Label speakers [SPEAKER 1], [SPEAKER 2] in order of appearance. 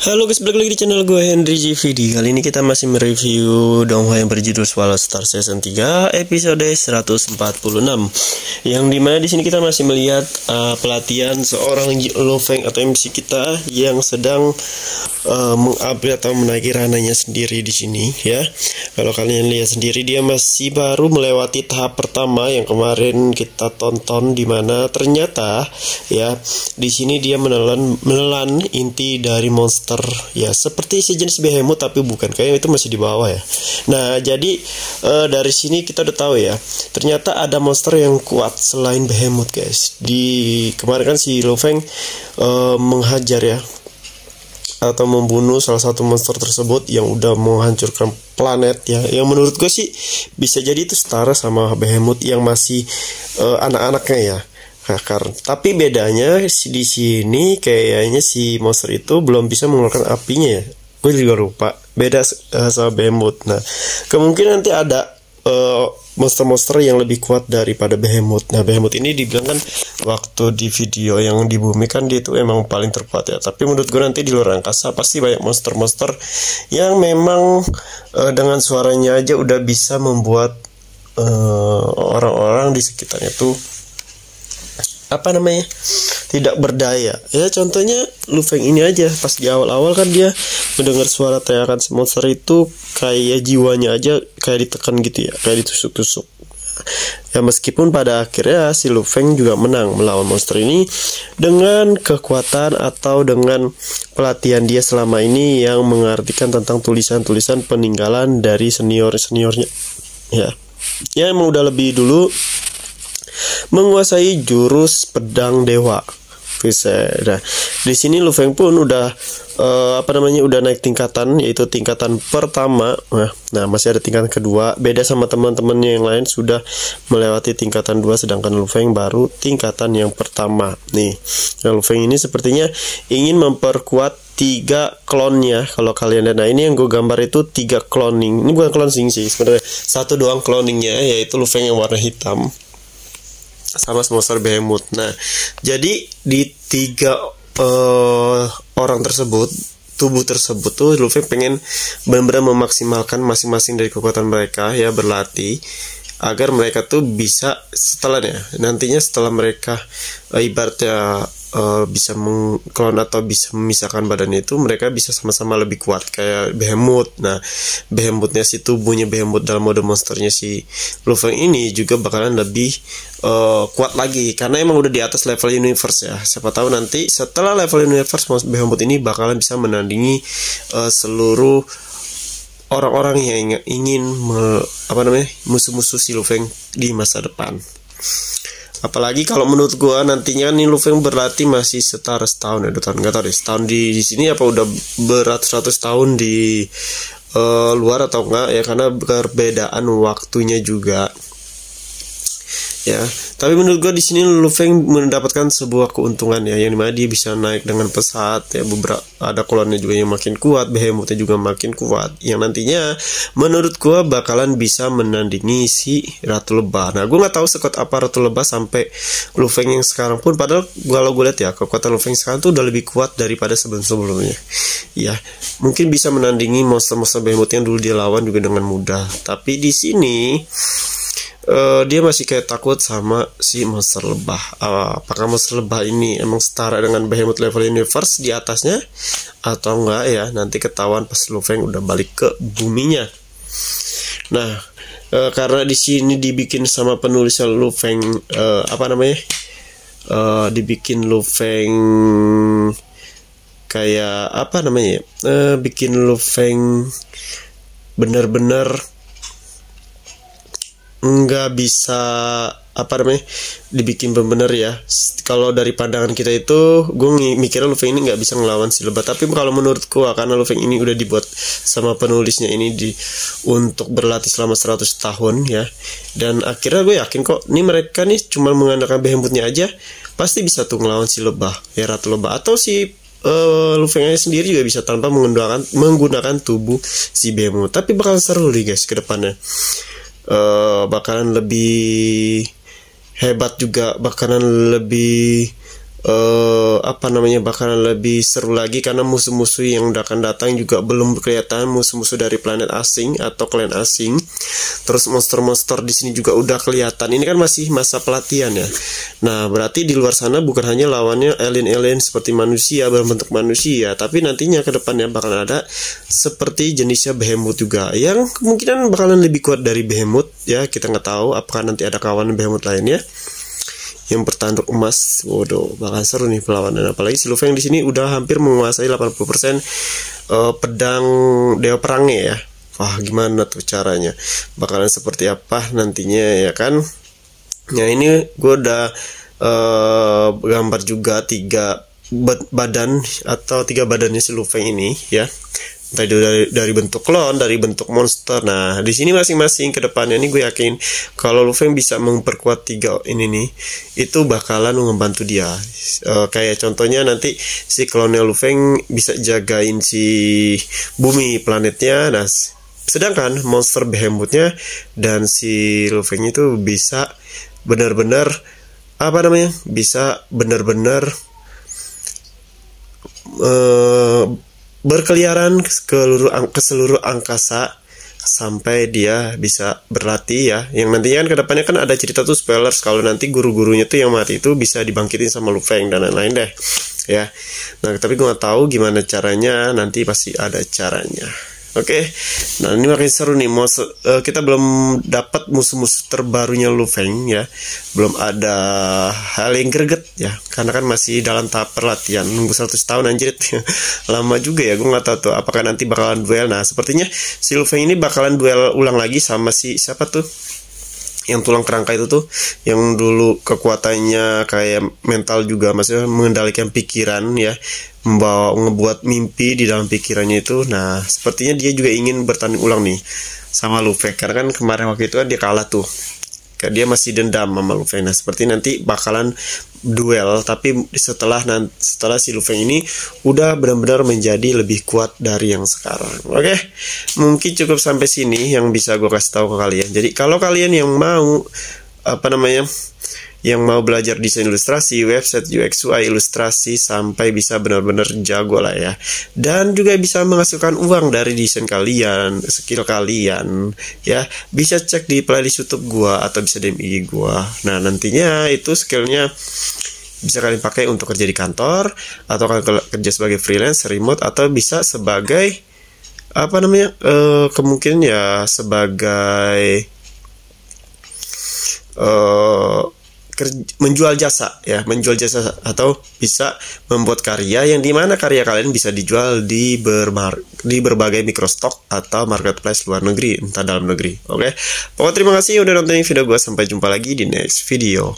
[SPEAKER 1] Halo guys, balik lagi di channel gue Henry GVD. Kali ini kita masih mereview donghua yang berjudul Swallow Star Season 3 episode 146. Yang dimana di sini kita masih melihat pelatihan seorang Lo Feng atau MC kita yang sedang mengupgrade atau menaiki rananya sendiri di sini ya. Kalau kalian lihat sendiri, dia masih baru melewati tahap pertama yang kemarin kita tonton, dimana ternyata ya di sini dia menelan inti dari monster ya, seperti sejenis behemoth tapi bukan, kayaknya itu masih di bawah ya. Nah jadi dari sini kita udah tahu ya, ternyata ada monster yang kuat selain behemoth guys. Di kemarin kan si Lo Feng menghajar ya atau membunuh salah satu monster tersebut yang udah menghancurkan planet ya, yang menurut gue sih bisa jadi itu setara sama behemoth yang masih anak-anaknya ya. Tapi bedanya di sini kayaknya si monster itu belum bisa mengeluarkan apinya ya. Gue juga lupa. Beda sama behemoth. Nah, kemungkinan nanti ada monster-monster yang lebih kuat daripada behemoth. Nah, behemoth ini dibilang kan waktu di video yang di bumi kan dia itu emang paling terkuat ya. Tapi menurut gue nanti di luar angkasa pasti banyak monster-monster yang memang dengan suaranya aja udah bisa membuat orang-orang di sekitarnya tuh tidak berdaya ya. Contohnya Lo Feng ini aja, pas di awal-awal kan dia mendengar suara teriakan si monster itu kayak jiwanya aja kayak ditekan gitu ya, kayak ditusuk-tusuk ya. Meskipun pada akhirnya si Lo Feng juga menang melawan monster ini dengan kekuatan atau dengan pelatihan dia selama ini yang mengartikan tentang tulisan-tulisan peninggalan dari senior-seniornya ya. Ya emang udah lebih dulu menguasai jurus pedang dewa. Nah, di sini Lo Feng pun udah udah naik tingkatan, yaitu tingkatan pertama. Nah, masih ada tingkatan kedua. Beda sama teman-temannya yang lain sudah melewati tingkatan 2, sedangkan Lo Feng baru tingkatan yang pertama. Nih, Lo Feng ini sepertinya ingin memperkuat 3 klonnya. Kalau kalian lihat, nah ini yang gue gambar itu 3 cloning. Ini bukan cloning sih sebenarnya, satu doang cloningnya, yaitu Lo Feng yang warna hitam sama monster behemoth. Nah, jadi di 3 orang tersebut, tubuh tersebut tuh Lo Feng pengen benar-benar memaksimalkan masing-masing dari kekuatan mereka ya, berlatih agar mereka tuh bisa nantinya setelah mereka ibaratnya bisa mengklon atau bisa memisahkan badan itu, mereka bisa sama-sama lebih kuat kayak behemoth. Nah, behemothnya si tubuhnya behemoth dalam mode monsternya si Lo Feng ini juga bakalan lebih kuat lagi karena emang udah di atas level universe ya. Siapa tahu nanti setelah level universe behemoth ini bakalan bisa menandingi seluruh orang-orang yang ingin musuh-musuh si Lo Feng di masa depan. Apalagi kalau menurut gua nantinya nih Lo Feng berlatih masih setara setahun ya, 2 tahun, nggak tahu deh setahun di sini apa udah beratus-ratus tahun di luar atau enggak ya, karena perbedaan waktunya juga ya. Tapi menurut gue di sini Lo Feng mendapatkan sebuah keuntungan ya, yang dimana dia bisa naik dengan pesat ya. Beberapa ada klonnya juga yang makin kuat, behemothnya juga makin kuat, yang nantinya menurut gue bakalan bisa menandingi si Ratu Lebah. Nah, gue nggak tahu sekuat apa Ratu Lebah sampai Lo Feng yang sekarang pun, padahal kalau gue lihat ya kekuatan Lo Feng sekarang tuh udah lebih kuat daripada sebelum-sebelumnya ya. Mungkin bisa menandingi monster-monster behemoth yang dulu dia lawan juga dengan mudah. Tapi di sini dia masih kayak takut sama si monster lebah. Apakah monster lebah ini emang setara dengan behemoth level universe di atasnya atau enggak ya, nanti ketahuan pas Lo Feng udah balik ke buminya. Nah, karena di sini dibikin sama penulis Lo Feng dibikin Lo Feng kayak bikin Lo Feng bener-bener nggak bisa dibikin bener ya. Kalau dari pandangan kita itu, gue mikirnya Lo Feng ini nggak bisa ngelawan si lebah. Tapi kalau menurutku karena Lo Feng ini udah dibuat sama penulisnya ini untuk berlatih selama 100 tahun ya, dan akhirnya gue yakin kok nih mereka nih cuma mengandalkan behemothnya aja pasti bisa tuh ngelawan si lebah ya, Ratu Lebah, atau si Lo Feng sendiri juga bisa tanpa menggunakan tubuh si behemoth. Tapi bakal seru nih guys ke depannya. Bakalan lebih hebat juga, bakalan lebih apa namanya, bakalan lebih seru lagi karena musuh-musuh yang udah akan datang juga belum kelihatan, musuh-musuh dari planet asing atau klan asing. Terus monster-monster di sini juga udah kelihatan. Ini kan masih masa pelatihan ya. Nah, berarti di luar sana bukan hanya lawannya alien-alien seperti manusia berbentuk manusia, tapi nantinya ke depannya bakalan ada seperti jenisnya behemoth juga, yang kemungkinan bakalan lebih kuat dari behemoth ya. Kita nggak tahu apakah nanti ada kawan behemoth lainnya yang bertanduk emas. Waduh, bakal seru nih perlawanan. Apalagi si Lu Feng di sini udah hampir menguasai 80% pedang dewa perangnya ya. Wah, gimana tuh caranya? Bakalan seperti apa nantinya ya kan? Nah, ini gue udah gambar juga 3 badan atau 3 badannya si Lu Feng ini ya. Dari bentuk klon, dari bentuk monster. Nah, di sini masing-masing ke depannya nih gue yakin kalau Lu Feng bisa memperkuat 3 ini nih, itu bakalan membantu dia. Kayak contohnya nanti si klonnya Lu Feng bisa jagain si bumi planetnya. Nah, sedangkan monster behemothnya dan si Lu Feng itu bisa benar-benar apa namanya? Bisa benar-benar berkeliaran ke seluruh angkasa sampai dia bisa berlatih ya. Yang nantinya kan kedepannya kan ada cerita tuh spoilers kalau nanti guru-gurunya tuh yang mati itu bisa dibangkitin sama Lu Feng dan lain-lain deh ya. Nah, tapi gue nggak tahu gimana caranya, nanti pasti ada caranya. Oke. Nah, ini makin seru nih. Kita belum dapat musuh-musuh terbarunya Lu Feng ya. Belum ada hal yang greget ya, karena kan masih dalam tahap perlatihan. Nunggu 100 tahun anjir. Lama juga ya. Gue nggak tahu tuh apakah nanti bakalan duel. Nah, sepertinya si Lu Feng ini bakalan duel ulang lagi sama si siapa tuh, yang tulang kerangka itu tuh, yang dulu kekuatannya kayak mental juga, maksudnya mengendalikan pikiran ya, ngebuat mimpi di dalam pikirannya itu. Nah, sepertinya dia juga ingin bertanding ulang nih sama Lu Feng, karena kan kemarin waktu itu kan dia kalah tuh, dia masih dendam sama Lu Feng. Nah, seperti nanti bakalan duel, tapi setelah si Lu Feng ini udah benar-benar menjadi lebih kuat dari yang sekarang. Oke, mungkin cukup sampai sini yang bisa gue kasih tahu ke kalian. Jadi kalau kalian yang mau yang mau belajar desain ilustrasi, website UX UI ilustrasi sampai bisa benar-benar jago lah ya, dan juga bisa menghasilkan uang dari desain kalian, skill kalian ya, bisa cek di playlist YouTube gua atau bisa DM IG gua. Nah, nantinya itu skillnya bisa kalian pakai untuk kerja di kantor, atau kalian kerja sebagai freelance, remote, atau bisa sebagai kemungkinan ya sebagai menjual jasa ya, atau bisa membuat karya yang dimana karya kalian bisa dijual di berbagai microstock atau marketplace luar negeri, entah dalam negeri. Oke, pokoknya terima kasih udah nonton video gue, sampai jumpa lagi di next video.